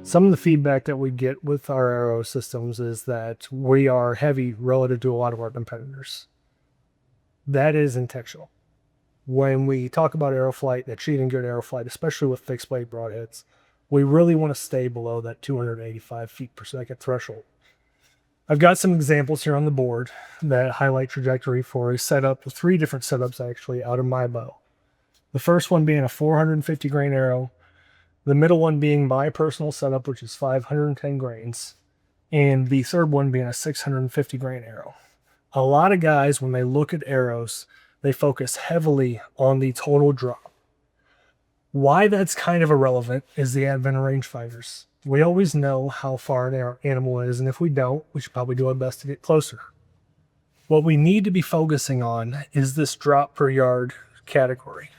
Some of the feedback that we get with our arrow systems is that we are heavy relative to a lot of our competitors. That is intentional. When we talk about arrow flight, achieving good arrow flight, especially with fixed blade broadheads, we really want to stay below that 285 feet per second threshold. I've got some examples here on the board that highlight trajectory for a setup, 3 different setups actually, out of my bow. The first one being a 450 grain arrow, the middle one being my personal setup, which is 510 grains, and the third one being a 650 grain arrow. A lot of guys, when they look at arrows, they focus heavily on the total drop. Why that's kind of irrelevant is the advent of rangefinders. We always know how far an animal is, and if we don't, we should probably do our best to get closer. What we need to be focusing on is this drop per yard category.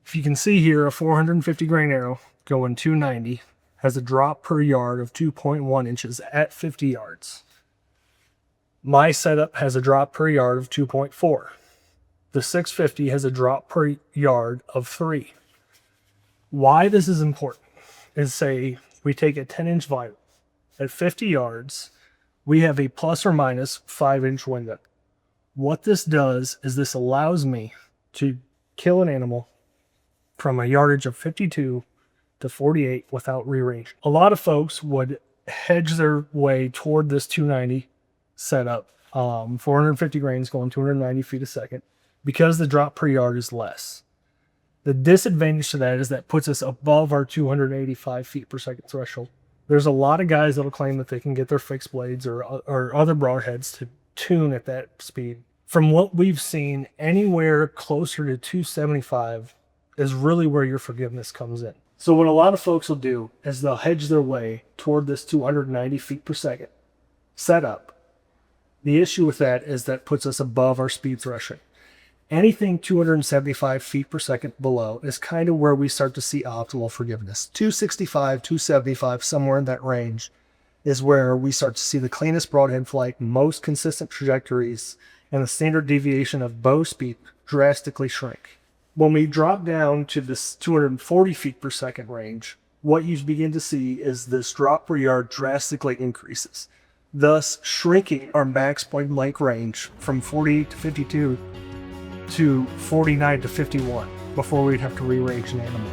If you can see here, a 450 grain arrow going 290 has a drop per yard of 2.1 inches at 50 yards. My setup has a drop per yard of 2.4. The 650 has a drop per yard of 3. Why this is important is, say we take a 10-inch vital. At 50 yards, we have a plus or minus 5-inch window. What this does is this allows me to kill an animal from a yardage of 52 to 48 without rearranging. A lot of folks would hedge their way toward this 290 setup, 450 grains going 290 feet a second, because the drop per yard is less. The disadvantage to that is that puts us above our 285 feet per second threshold. There's a lot of guys that'll claim that they can get their fixed blades or other broadheads to tune at that speed. From what we've seen, anywhere closer to 275 is really where your forgiveness comes in. So what a lot of folks will do is they'll hedge their way toward this 290 feet per second setup. The issue with that is that puts us above our speed threshold. Anything 275 feet per second below is kind of where we start to see optimal forgiveness. 265, 275, somewhere in that range is where we start to see the cleanest broadhead flight, most consistent trajectories, and the standard deviation of bow speed drastically shrink. When we drop down to this 240 feet per second range, what you begin to see is this drop per yard drastically increases, thus shrinking our max point blank range from 48 to 52 to 49 to 51 before we'd have to rearrange an animal.